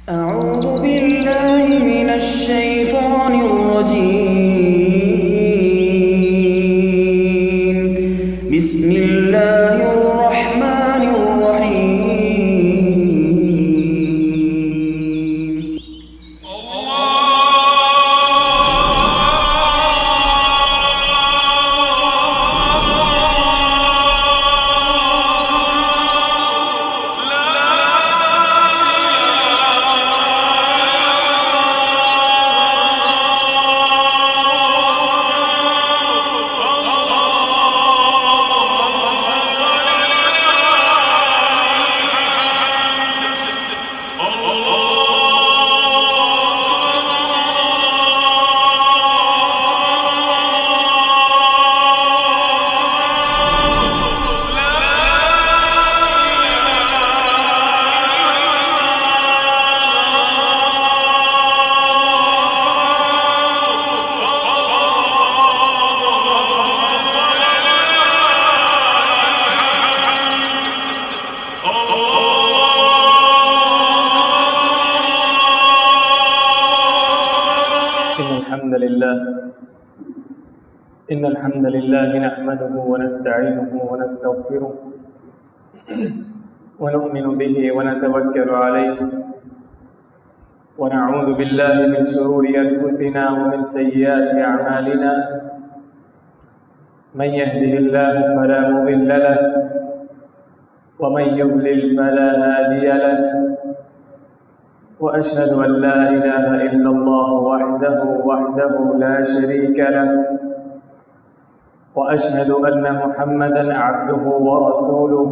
أعوذ بالله من الشيطان الرجيم. بسم الله الرحمن الرحيم. إن الحمد لله نحمده ونستعينه ونستغفره ونؤمن به ونتوكل عليه ونعوذ بالله من شرور أنفسنا ومن سيئات أعمالنا. من يهده الله فلا مضل له ومن يضلل فلا هادي له، وأشهد أن لا إله إلا الله وحده لا شريك له، وأشهد أن محمدًا عبده ورسوله.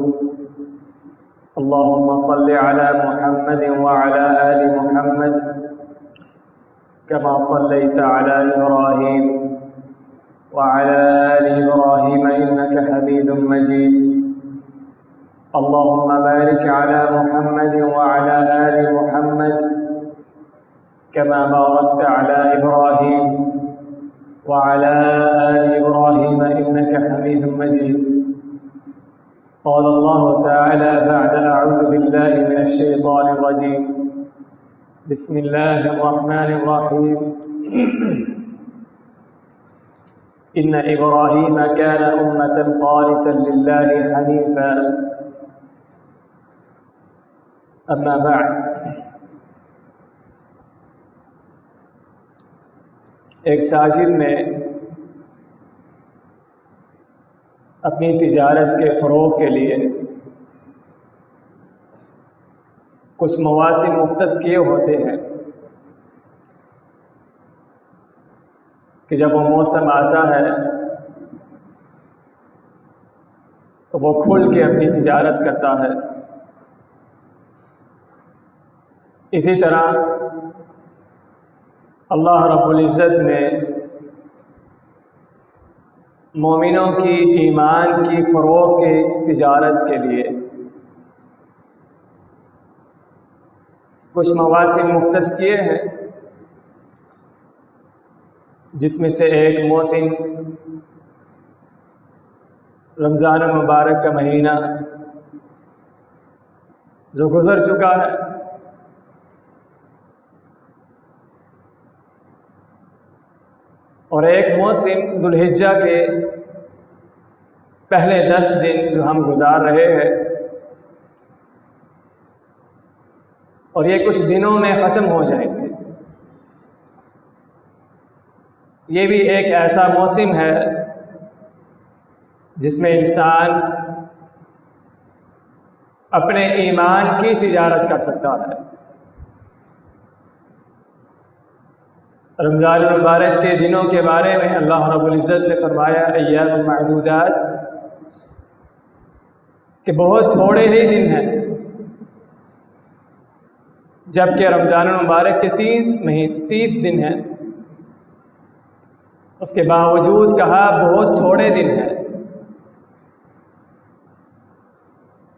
اللهم صل على محمد وعلى آل محمد كما صليت على إبراهيم وعلى آل إبراهيم إنك حميد مجيد. اللهم بارك على محمد وعلى آل محمد كما باركت على إبراهيم وعلى آل إبراهيم إنك حميد مجيد. قال الله تعالى بعد أعوذ بالله من الشيطان الرجيم. بسم الله الرحمن الرحيم. إن إبراهيم كان أمة قانتا لله حنيفا. أما بعد، ایک تاجر نے اپنی تجارت کے فروغ کے لیے کچھ مواسم مختص کیے ہوتے ہیں کہ جب وہ موسم آتا ہے تو وہ کھل کے اپنی تجارت کرتا ہے. اسی طرح اللہ رب العزت نے مومنوں کی ایمان کی فروغ کی تجارت کے لیے کچھ مواسم مختص کیے ہیں، جس میں سے ایک موسم رمضان المبارک کا مہینہ جو گزر چکا ہے، اور ایک موسم ذوالحجہ کے پہلے 10 دن جو ہم گزار رہے ہیں، اور یہ کچھ دنوں میں ختم ہو جائیں گے. یہ بھی ایک ایسا موسم ہے جس میں انسان اپنے ایمان کی تجارت کر سکتا ہے. رمضان المبارک کے دنوں کے بارے میں اللہ رب العزت نے فرمایا ایام معدودات، کہ بہت تھوڑے ہی دن ہیں، جبکہ رمضان المبارک کے 30 دن ہیں. اس کے باوجود کہا بہت تھوڑے دن ہیں.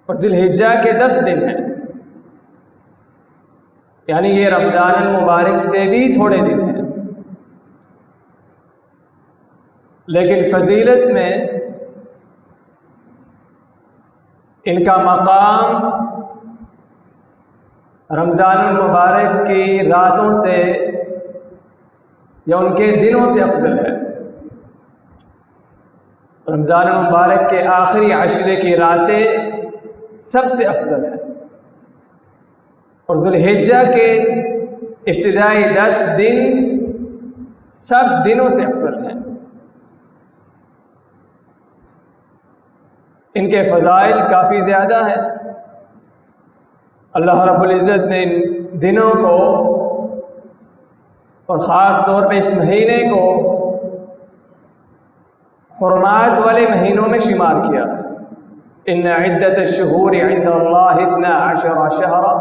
اور ذی الحجہ کے 10 دن ہیں، یعنی یہ رمضان المبارک سے بھی تھوڑے دن ہیں. لیکن فضیلت میں ان کا مقام رمضان المبارک کی راتوں سے یا ان کے دنوں سے افضل ہے۔ رمضان المبارک کے آخری عشرے کی راتیں سب سے افضل ہیں، اور ذوالحجہ کے ابتدائی 10 دن سب دنوں سے افضل ہیں۔ ان کے فضائل کافی زیادہ ہیں۔ اللہ رب العزت نے ان دنوں کو اور خاص طور پہ اس مہینے کو حرمات والے مہینوں میں شمار کیا۔ ان عدت الشہور عند اللہ 12 شہرا،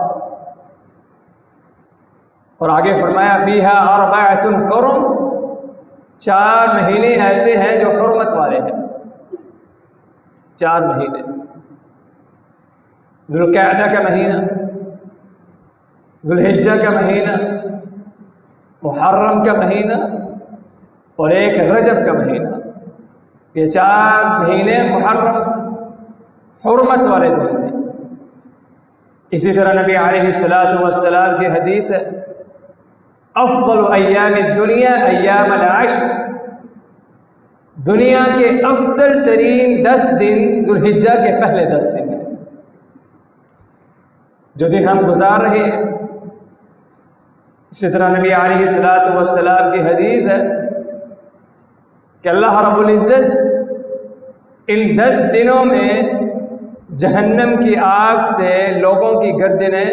اور آگے فرمایا فیہا 4 حرم، 4 مہینے ایسے ہیں جو حرمت والے ہیں۔ 4 مہینے، ذوالقعدہ کا مہینہ، ذوالحجہ کا مہینہ، محرم کا مہینہ، اور ایک رجب کا مہینہ۔ یہ 4 مہینے محرم حرمت والے دن ہیں۔ اسی طرح نبی علیہ السلام کی حدیث ہے، افضل ایام الدنیا ایام العشر، دنیا کے افضل ترین 10 دن ذوالحجہ کے پہلے 10 دن ہیں۔ جو دن ہم گزار رہے ہیں، اسی طرح نبی علیہ السلام کی حدیث ہے کہ اللہ رب العزت ان 10 دنوں میں جہنم کی آگ سے لوگوں کی گردنیں،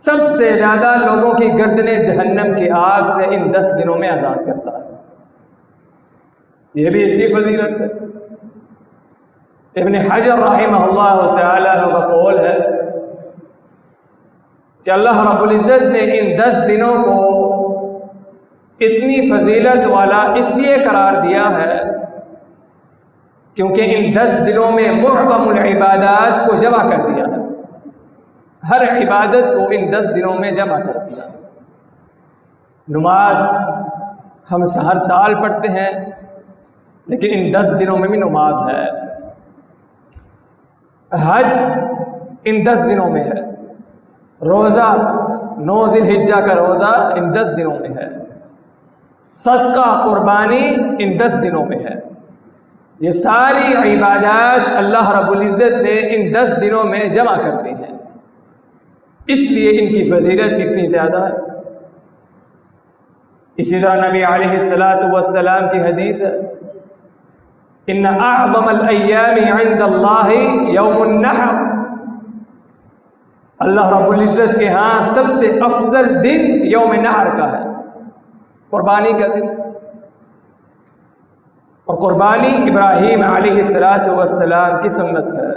سب سے زیادہ لوگوں کی گردنیں جہنم کی آگ سے ان 10 دنوں میں آزاد کرتا ہے۔ یہ بھی اس کی فضیلت ہے۔ ابن حجر رحمہ اللہ تعالیٰ کا قول ہے کہ اللہ رب العزت نے ان 10 دنوں کو اتنی فضیلت والا اس لیے قرار دیا ہے کیونکہ ان 10 دنوں میں معظم العبادات کو جمع کر دیا ہے۔ ہر عبادت کو ان 10 دنوں میں جمع کر دیا۔ نماز ہم ہر سال پڑھتے ہیں، لیکن ان 10 دنوں میں بھی نماز ہے۔ حج ان 10 دنوں میں ہے۔ روزہ 9 ذی الحجہ کا روزہ ان 10 دنوں میں ہے۔ صدقہ قربانی ان 10 دنوں میں ہے۔ یہ ساری عبادات اللہ رب العزت نے ان 10 دنوں میں جمع کر دی ہیں، اس لیے ان کی فضیلت اتنی زیادہ ہے۔ اسی طرح نبی علیہ السلام کی حدیث ہے، ان اعظم الایام عند اللہ یوم النحر، اللہ رب العزت کے ہاں سب سے افضل دن یوم نحر کا ہے، قربانی کا دن۔ اور قربانی ابراہیم علیہ السلام کی سنت ہے۔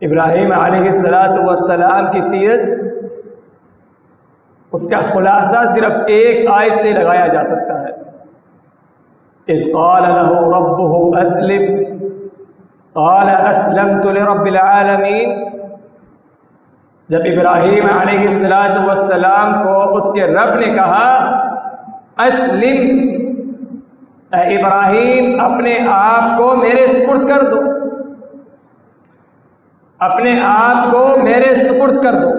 ابراہیم علیہ السلام کی سیرت، اس کا خلاصہ صرف ایک آیت سے لگایا جا سکتا ہے۔ اذ قال له ربه اسلم قال اسلمت لرب العالمین، جب ابراہیم علیہ السلام کو اس کے رب نے کہا اسلم، اے ابراہیم اپنے آپ کو میرے سپرد کر دو، اپنے آپ کو میرے سپرد کر دو،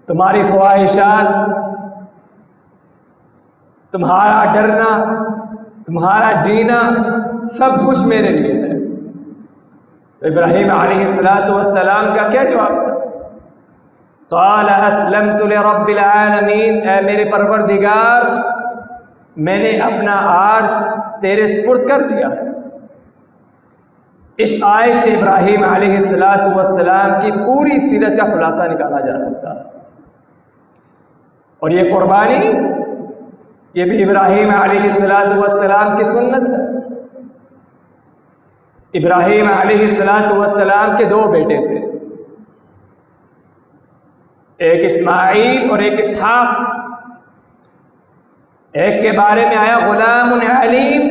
تمہاری خواہشات، تمہارا ڈرنا، تمہارا جینا، سب کچھ میرے لیے ہے۔ تو ابراہیم علیہ السلام کا کیا جواب تھا؟ قال اسلمت لرب العالمین، اے میرے پروردگار میں نے اپنا آر تیرے سپرد کر دیا ہے۔ اس آیت سے ابراہیم علیہ السلام کی پوری سیرت کا خلاصہ نکالا جا سکتا ہے۔ اور یہ قربانی، یہ بھی ابراہیم علیہ السلام کی سنت ہے۔ ابراہیم علیہ السلام کے 2 بیٹے تھے، ایک اسماعیل اور ایک اسحاق۔ ایک کے بارے میں آیا غلام علیم،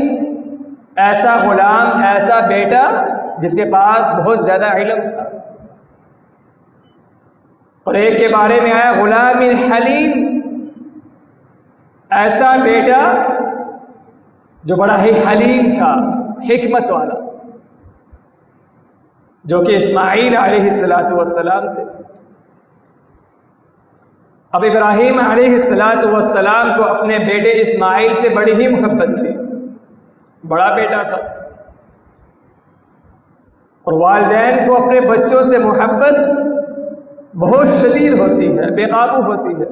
ایسا غلام، ایسا بیٹا جس کے پاس بہت زیادہ علم تھا۔ اور ایک کے بارے میں آیا غلام حلیم، ایسا بیٹا جو بڑا ہی حلیم تھا، حکمت والا۔ جو کہ اسماعیل علیہ السلام تھے۔ اب ابراہیم علیہ السلام کو اپنے بیٹے اسماعیل سے بڑی ہی محبت تھی، بڑا بیٹا تھا، اور والدین کو اپنے بچوں سے محبت بہت شدید ہوتی ہے، بے قابو ہوتی ہے۔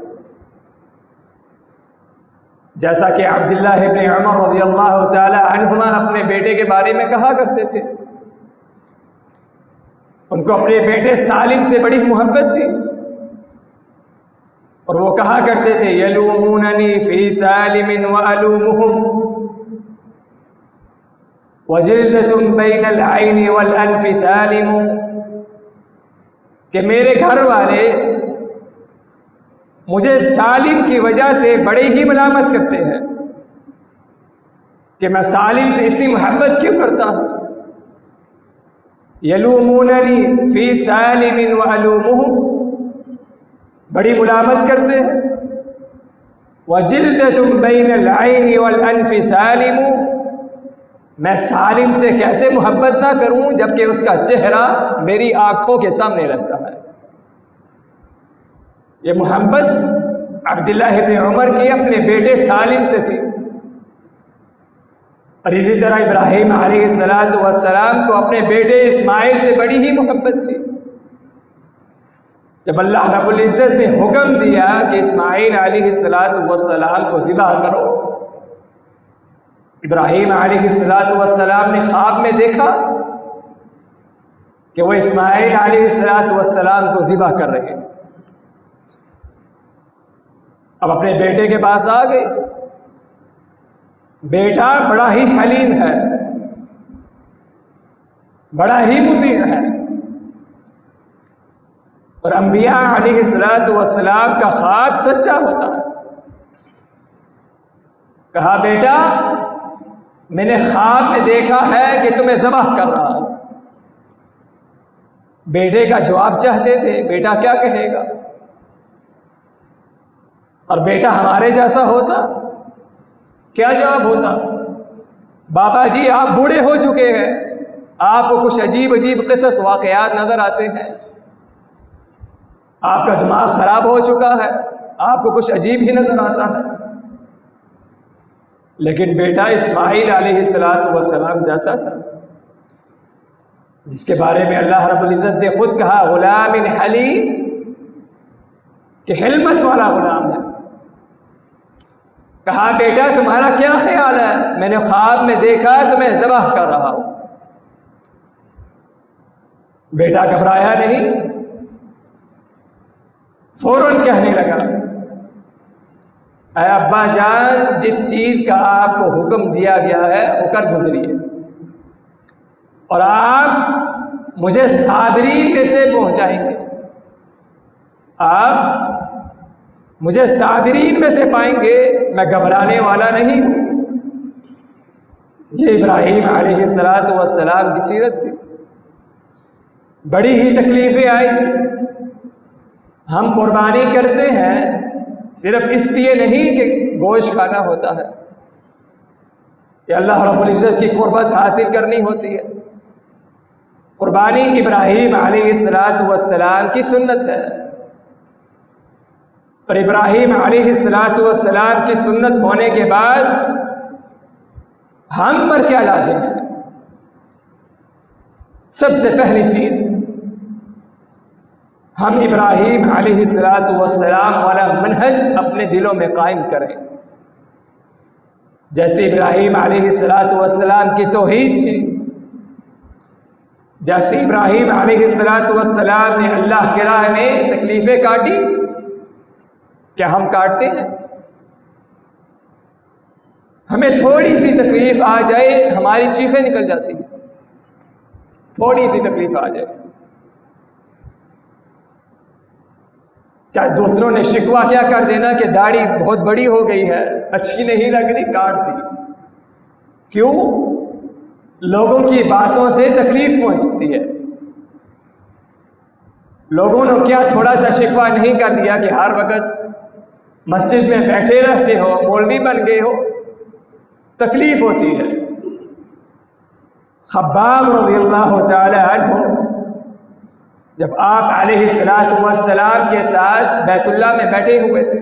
جیسا کہ عبداللہ ابن عمر رضی اللہ تعالی عنہما اپنے بیٹے کے بارے میں کہا کرتے تھے، ان کو اپنے بیٹے سالم سے بڑی محبت تھی، اور وہ کہا کرتے تھے یلوموننی فی سالم وَأَلُومُهُمْ وَجِلْدَةٌ بَيْنَ الْعَيْنِ وَالْأَنْفِ سَالِمٌ، کہ میرے گھر والے مجھے سالم کی وجہ سے بڑے ہی ملامت کرتے ہیں کہ میں سالم سے اتنی محبت کیوں کرتا ہوں۔ یلوموننی فی سالم وَأَلُومُهُمْ، بڑی ملامت کرتے ہیں۔ وَجِلْدَةٌ بَيْنَ الْعَيْنِ وَالْأَنْفِ سَالِمٌ، میں سالم سے کیسے محبت نہ کروں جبکہ اس کا چہرہ میری آنکھوں کے سامنے رہتا ہے۔ یہ محبت عبداللہ ابن عمر کی اپنے بیٹے سالم سے تھی، اور اسی طرح ابراہیم علیہ السلام کو اپنے بیٹے اسماعیل سے بڑی ہی محبت تھی۔ جب اللہ رب العزت نے حکم دیا کہ اسماعیل علیہ السلام کو ذبح کرو، ابراہیم علیہ السلام نے خواب میں دیکھا کہ وہ اسماعیل علیہ السلام کو ذبح کر رہے ہیں۔ اب اپنے بیٹے کے پاس آ گئے۔ بیٹا بڑا ہی حلیم ہے، بڑا ہی مطیع ہے، اور انبیاء علیہ السلام کا خواب سچا ہوتا ہے۔ کہا بیٹا میں نے خواب میں دیکھا ہے کہ تمہیں ذبح کر رہا ہوں۔ بیٹے کا جواب چاہتے تھے، بیٹا کیا کہے گا، اور بیٹا ہمارے جیسا ہوتا کیا جواب ہوتا؟ بابا جی آپ بوڑھے ہو چکے ہیں، آپ کو کچھ عجیب عجیب قصص واقعات نظر آتے ہیں، آپ کا دماغ خراب ہو چکا ہے، آپ کو کچھ عجیب ہی نظر آتا ہے۔ لیکن بیٹا اسماعیل علیہ السلام جیسا تھا، جس کے بارے میں اللہ رب العزت نے خود کہا غلام حلیم، کہ حلمت والا غلام ہے۔ کہا بیٹا تمہارا کیا خیال ہے، میں نے خواب میں دیکھا تمہیں ذبح کر رہا ہوں۔ بیٹا گھبرایا نہیں، فوراً کہنے لگا اے ابا جان، جس چیز کا آپ کو حکم دیا گیا ہے وہ کر گزریے، اور آپ مجھے صابرین میں سے پہنچائیں گے، آپ مجھے صابرین میں سے پائیں گے، میں گھبرانے والا نہیں ہوں۔ یہ ابراہیم علیہ السلام کی سیرت تھی۔ بڑی ہی تکلیفیں آئی، ہم قربانی کرتے ہیں صرف اس لیے نہیں کہ گوشت کھانا ہوتا ہے، کہ اللہ رب العزت کی قربت حاصل کرنی ہوتی ہے۔ قربانی ابراہیم علیہ السلام کی سنت ہے، اور ابراہیم علیہ السلام کی سنت ہونے کے بعد ہم پر کیا لازم ہے؟ سب سے پہلی چیز، ہم ابراہیم علیہ السلام والا منہج اپنے دلوں میں قائم کریں۔ جیسے ابراہیم علیہ السلام کی توحید تھی، جیسے ابراہیم علیہ السلام نے اللہ کی راہ میں تکلیفیں کاٹی، کیا ہم کاٹتے ہیں؟ ہمیں تھوڑی سی تکلیف آ جائے ہماری چیخیں نکل جاتی ہیں، تھوڑی سی تکلیف آ جائے، کیا دوسروں نے شکوہ کیا کر دینا کہ داڑھی بہت بڑی ہو گئی ہے، اچھی نہیں لگ رہی، کاٹ دی۔ کیوں؟ لوگوں کی باتوں سے تکلیف پہنچتی ہے۔ لوگوں نے کیا تھوڑا سا شکوہ نہیں کر دیا کہ ہر وقت مسجد میں بیٹھے رہتے ہو، مولوی بن گئے ہو، تکلیف ہوتی ہے۔ خباب رضی اللہ تعالی عنہ جب آپ علیہ السلام کے ساتھ بیت اللہ میں بیٹھے ہوئے تھے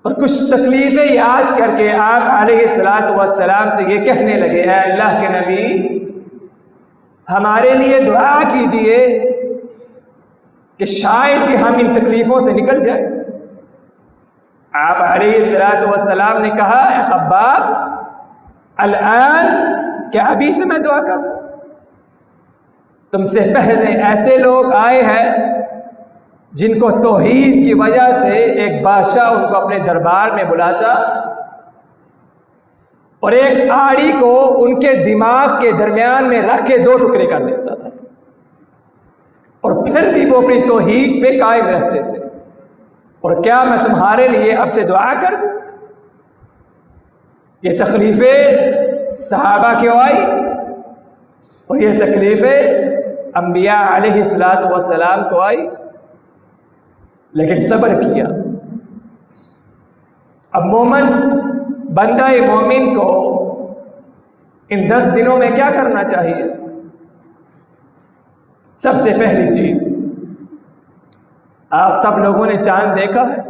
اور کچھ تکلیفیں یاد کر کے آپ علیہ السلام سے یہ کہنے لگے، اے اللہ کے نبی ہمارے لیے دعا کیجئے کہ شاید کہ ہم ان تکلیفوں سے نکل جائیں۔ آپ علیہ السلام نے کہا، اے خباب الآن، کیا ابھی سے میں دعا کروں؟ تم سے پہلے ایسے لوگ آئے ہیں جن کو توحید کی وجہ سے ایک بادشاہ ان کو اپنے دربار میں بلاتا اور ایک آڑی کو ان کے دماغ کے درمیان میں رکھ کے 2 ٹکڑے کر دیتا تھا، اور پھر بھی وہ اپنی توحید پہ قائم رہتے تھے۔ اور کیا میں تمہارے لیے اب سے دعا کر دوں؟ یہ تکلیفیں صحابہ کیوں آئی اور یہ تکلیفیں انبیاء علیہ السلام کو آئی، لیکن صبر کیا۔ اب مومن، بندہ مومن کو ان 10 دنوں میں کیا کرنا چاہیے؟ سب سے پہلی چیز، آپ سب لوگوں نے چاند دیکھا ہے۔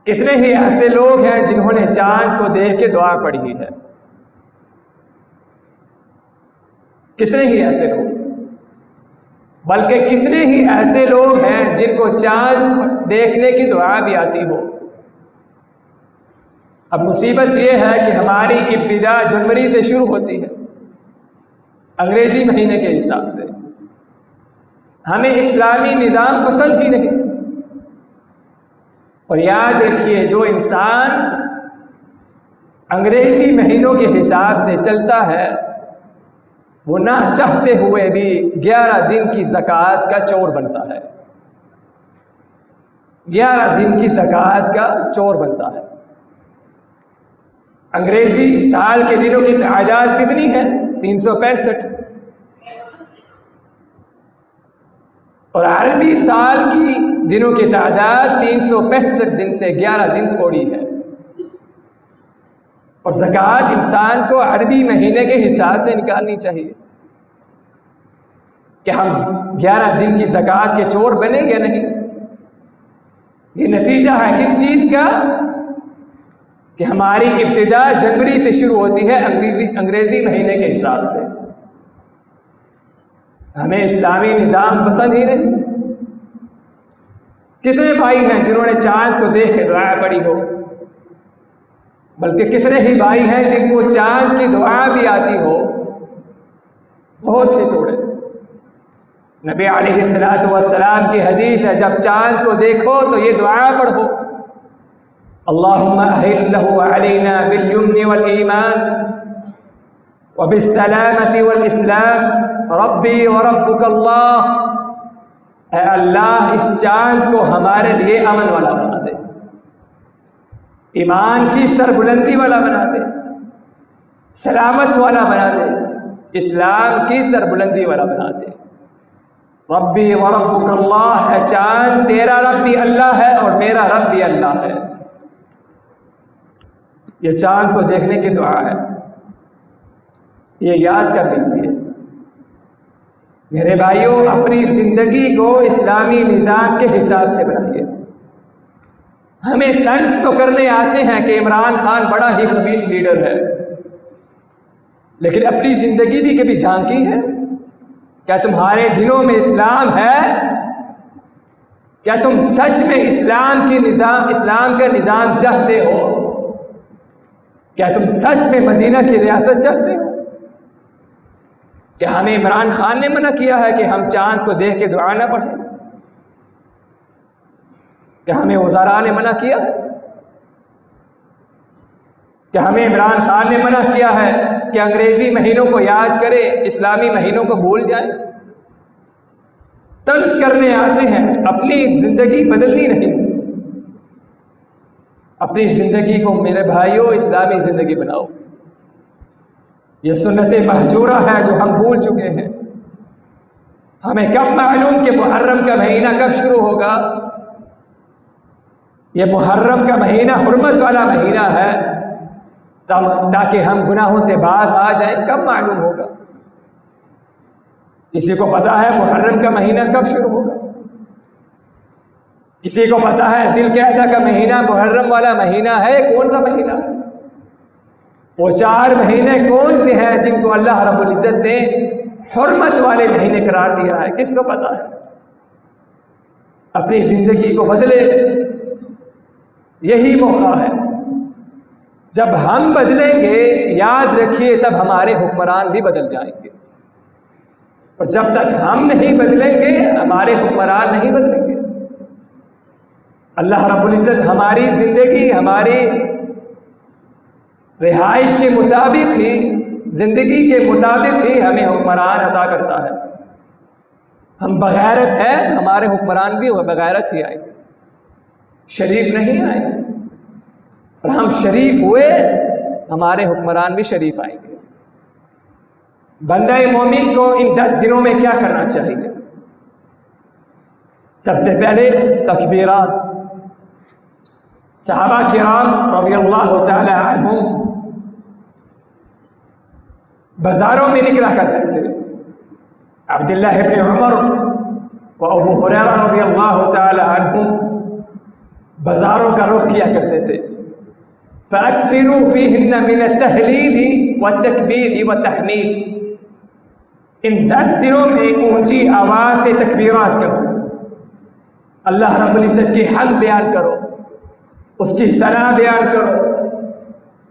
کتنے ہی ایسے لوگ ہیں جنہوں نے چاند کو دیکھ کے دعا پڑھی ہے؟ کتنے ہی ایسے لوگ، بلکہ کتنے ہی ایسے لوگ ہیں جن کو چاند دیکھنے کی دعا بھی آتی ہو۔ اب مصیبت یہ ہے کہ ہماری ابتدا جنوری سے شروع ہوتی ہے، انگریزی مہینے کے حساب سے۔ ہمیں اسلامی نظام پسند ہی نہیں، اور یاد رکھیے جو انسان انگریزی مہینوں کے حساب سے چلتا ہے وہ نہ چاہتے ہوئے بھی 11 دن کی زکوٰۃ کا چور بنتا ہے، 11 دن کی زکوٰۃ کا چور بنتا ہے۔ انگریزی سال کے دنوں کی تعداد کتنی ہے؟ 365، اور عربی سال کی دنوں کی تعداد 365 دن سے 11 دن تھوڑی ہے، اور زکوٰۃ انسان کو عربی مہینے کے حساب سے نکالنی چاہیے۔ کہ ہم 11 دن کی زکوٰۃ کے چور بنیں گے نہیں؟ یہ نتیجہ ہے کس چیز کا؟ کہ ہماری ابتدا جنوری سے شروع ہوتی ہے انگریزی مہینے کے حساب سے۔ ہمیں اسلامی نظام پسند ہی نہیں۔ کتنے بھائی ہیں جنہوں نے چاند کو دیکھ کے دعا پڑھی ہو، بلکہ کتنے ہی بھائی ہیں جن کو چاند کی دعا بھی آتی ہو؟ بہت ہی تھوڑے۔ نبی علیہ السلام کی حدیث ہے، جب چاند کو دیکھو تو یہ دعا پڑھو، اللہم احلہ علینا بالیمن والایمان وبالسلامة والاسلام ربی وربک اللہ۔ اے اللہ اس چاند کو ہمارے لیے امن والا بنا دے، ایمان کی سربلندی والا بنا دے، سلامت والا بنا دے، اسلام کی سربلندی والا بنا دے۔ ربی وربک اللہ، اے چاند تیرا رب بھی اللہ ہے اور میرا رب بھی اللہ ہے۔ یہ چاند کو دیکھنے کی دعا ہے، یہ یاد کر لیجیے۔ میرے بھائیوں، اپنی زندگی کو اسلامی نظام کے حساب سے بنائیے۔ ہمیں طنز تو کرنے آتے ہیں کہ عمران خان بڑا ہی خبیث لیڈر ہے، لیکن اپنی زندگی بھی کبھی جھانکی ہے؟ کیا تمہارے دلوں میں اسلام ہے؟ کیا تم سچ میں اسلام کا نظام چاہتے ہو؟ کیا تم سچ میں مدینہ کی ریاست چاہتے ہو؟ کہ ہمیں عمران خان نے منع کیا ہے کہ ہم چاند کو دیکھ کے دعا نہ پڑھیں؟ کہ ہمیں وزراء نے منع کیا ہے؟ کہ ہمیں عمران خان نے منع کیا ہے کہ انگریزی مہینوں کو یاد کرے، اسلامی مہینوں کو بھول جائیں؟ طنز کرنے آتے ہیں، اپنی زندگی بدلنی نہیں۔ اپنی زندگی کو میرے بھائیوں اسلامی زندگی بناؤ۔ یہ سنت مہجورہ ہے جو ہم بھول چکے ہیں۔ ہمیں کب معلوم کہ محرم کا مہینہ کب شروع ہوگا؟ یہ محرم کا مہینہ حرمت والا مہینہ ہے، تاکہ ہم گناہوں سے باز آ جائیں، کب معلوم ہوگا؟ کسی کو پتا ہے محرم کا مہینہ کب شروع ہوگا؟ کسی کو پتا ہے ذی القعدہ کا مہینہ محرم والا مہینہ ہے کون سا مہینہ؟ وہ 4 مہینے کون سے ہیں جن کو اللہ رب العزت نے حرمت والے مہینے قرار دیا ہے؟ کس کو پتا ہے؟ اپنی زندگی کو بدلے، یہی موقع ہے۔ جب ہم بدلیں گے یاد رکھیے تب ہمارے حکمران بھی بدل جائیں گے، اور جب تک ہم نہیں بدلیں گے ہمارے حکمران نہیں بدلیں گے۔ اللہ رب العزت ہماری زندگی، ہماری رہائش کے مطابق ہی، زندگی کے مطابق ہی ہمیں حکمران عطا کرتا ہے۔ ہم بغیرت ہیں تو ہمارے حکمران بھی بغیرت ہی آئیں گے، شریف نہیں آئیں گے، اور ہم شریف ہوئے ہمارے حکمران بھی شریف آئیں گے۔ بندہ مومن کو ان 10 دنوں میں کیا کرنا چاہیے؟ سب سے پہلے تکبیرات۔ صحابہ کرام رضی اللہ تعالی عنہم بازاروں میں نکلا کرتے تھے۔ عبداللہ ابن عمر و ابو ہریرہ رضی اللہ تعالی عنہم بازاروں کا رخ کیا کرتے تھے۔ فَأَكْثِرُوا فِيهِنَّ مِنَ التَّهْلِيلِ وَالتَّكْبِيرِ وَالتَّحْمِيدِ۔ ان 10 دنوں میں اونچی آواز سے تکبیرات کرو، اللہ رب العزت کی حمد بیان کرو، اس کی ثنا بیان کرو،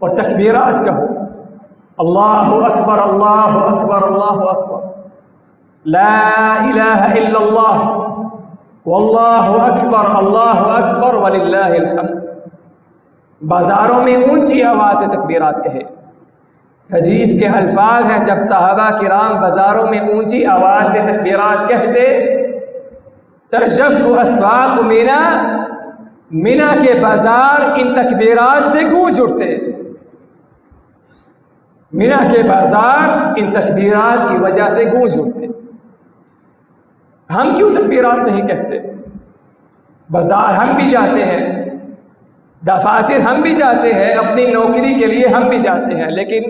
اور تکبیرات کہو، اللہ اکبر اللہ اکبر اللہ اکبر، لا الہ الا اللہ واللہ اکبر اللہ اکبر وللہ الحمد۔ بازاروں میں اونچی آواز سے تکبیرات کہے۔ حدیث کے الفاظ ہیں جب صحابہ کرام بازاروں میں اونچی آواز سے تکبیرات کہتے، ترجف اسواق منا، منا کے بازار ان تکبیرات سے گونج اٹھتے۔ منا کے بازار ان تکبیرات کی وجہ سے گونج اٹھتے۔ ہم کیوں تکبیرات نہیں کہتے؟ بازار ہم بھی جاتے ہیں، دفاتر ہم بھی جاتے ہیں، اپنی نوکری کے لیے ہم بھی جاتے ہیں، لیکن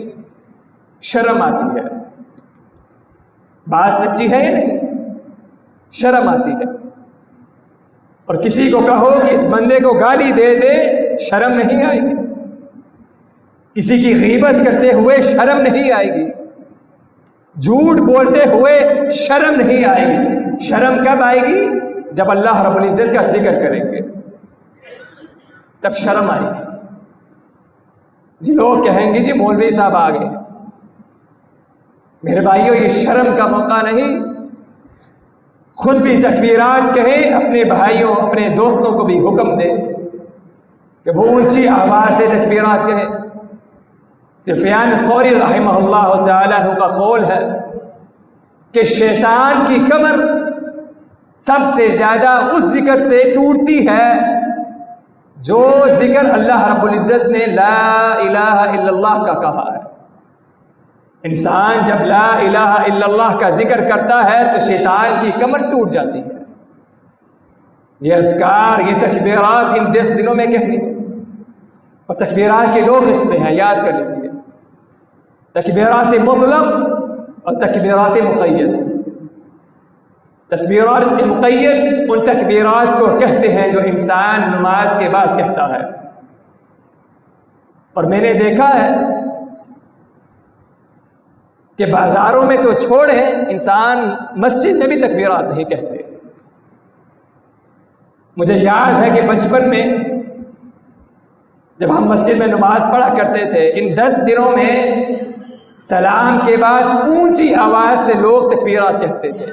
شرم آتی ہے۔ بات سچی ہے یا نہیں؟ شرم آتی ہے۔ اور کسی کو کہو کہ اس بندے کو گالی دے دے، شرم نہیں آئے گی۔ کسی کی غیبت کرتے ہوئے شرم نہیں آئے گی، جھوٹ بولتے ہوئے شرم نہیں آئے گی۔ شرم کب آئے گی؟ جب اللہ رب العزت کا ذکر کریں گے تب شرم آئے گی۔ جی لوگ کہیں گے جی مولوی صاحب آ گئے۔ میرے بھائیوں یہ شرم کا موقع نہیں، خود بھی تکبیرات کہیں، اپنے بھائیوں اپنے دوستوں کو بھی حکم دے کہ وہ اونچی آواز سے تکبیرات کہیں۔ سفیان ثوری رحمہ اللہ تعالیٰ عنہ کا قول ہے کہ شیطان کی کمر سب سے زیادہ اس ذکر سے ٹوٹتی ہے جو ذکر اللہ رب العزت نے لا الہ الا اللہ کا کہا ہے۔ انسان جب لا الہ الا اللہ کا ذکر کرتا ہے تو شیطان کی کمر ٹوٹ جاتی ہے۔ یہ اذکار، یہ تکبیرات ان 10 دنوں میں کہنی، اور تکبیرات کی 2 قسمیں ہیں، یاد کر لیجیے، تکبیرات مطلق اور تکبیرات مقید۔ تکبیرات مقید ان تکبیرات کو کہتے ہیں جو انسان نماز کے بعد کہتا ہے، اور میں نے دیکھا ہے کہ بازاروں میں تو چھوڑیں، انسان مسجد میں بھی تکبیرات نہیں کہتے۔ مجھے یاد ہے کہ بچپن میں جب ہم مسجد میں نماز پڑھا کرتے تھے، ان 10 دنوں میں سلام کے بعد اونچی آواز سے لوگ تکبیرات کہتے تھے،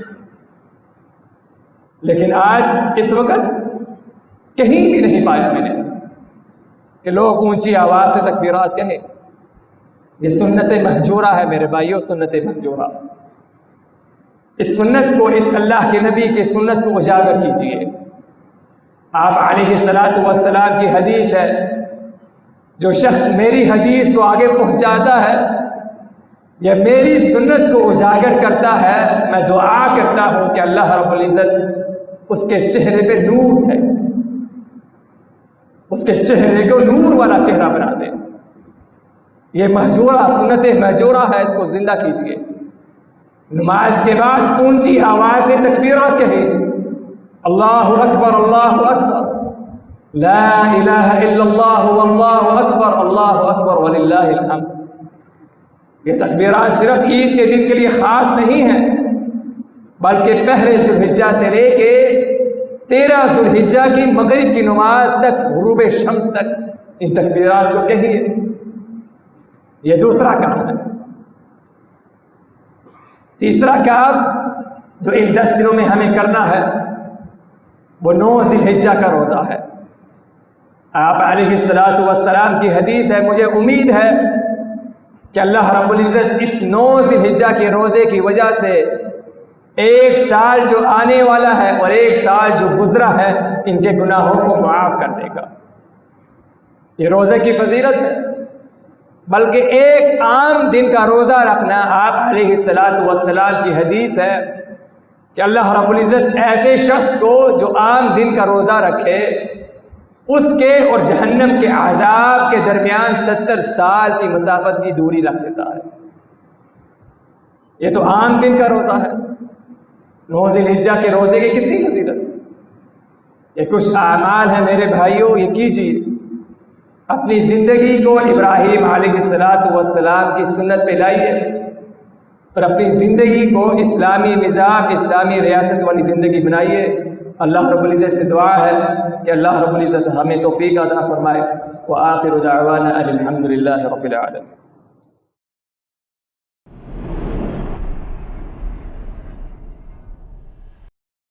لیکن آج اس وقت کہیں بھی نہیں پایا میں نے کہ لوگ اونچی آواز سے تکبیرات کہیں۔ یہ سنت مہجورہ ہے میرے بھائیوں، سنت مہجورہ۔ اس سنت کو، اس اللہ کے نبی کی سنت کو اجاگر کیجیے۔ آپ علیہ الصلاۃ والسلام کی حدیث ہے، جو شخص میری حدیث کو آگے پہنچاتا ہے یا میری سنت کو اجاگر کرتا ہے، میں دعا کرتا ہوں کہ اللہ رب العزت اس کے چہرے پہ نور ہے، اس کے چہرے کو نور والا چہرہ بنا دے۔ یہ مہجورہ، سنت مہجورہ ہے، اس کو زندہ کیجیے۔ نماز کے بعد اونچی آواز سے تکبیرات کہیے، اللہ اکبر اللہ اکبر، لا الہ الا اللہ واللہ اکبر اللہ اکبر وللہ الحمد۔ یہ تکبیرات صرف عید کے دن کے لیے خاص نہیں ہیں، بلکہ پہلے ذوالحجہ سے لے کے 13 ذوالحجہ کی مغرب کی نماز تک، غروب شمس تک ان تکبیرات کو کہیے۔ یہ دوسرا کام ہے۔ تیسرا کام جو ان 10 دنوں میں ہمیں کرنا ہے وہ 9 ذوالحجہ کا روزہ ہے۔ آپ علیہ الصلاۃ والسلام کی حدیث ہے، مجھے امید ہے کہ اللہ رب العزت اس 9 ذوالحجہ کے روزے کی وجہ سے ایک سال جو آنے والا ہے اور ایک سال جو گزرا ہے ان کے گناہوں کو معاف کر دے گا۔ یہ روزے کی فضیلت ہے، بلکہ ایک عام دن کا روزہ رکھنا، آپ علیہ الصلاۃ والسلام کی حدیث ہے کہ اللہ رب العزت ایسے شخص کو جو عام دن کا روزہ رکھے اس کے اور جہنم کے عذاب کے درمیان 70 سال کی مسافت کی دوری رکھ دیتا ہے۔ یہ تو عام دن کا روزہ ہے۔ 9 ذوالحجہ کے روزے کی کتنی فضیلت ہے۔ یہ کچھ اعمال ہیں میرے بھائیوں، یہ کیجیے، اپنی زندگی کو ابراہیم علیہ السلام کی سنت پہ لائیے اور اپنی زندگی کو اسلامی نظام، اسلامی ریاست والی زندگی بنائیے۔ اللہ رب العزت سے دعا ہے کہ اللہ رب العزت ہمیں توفیق عطا فرمائے۔ وآخر دعوانا الحمد للہ رب العالمین۔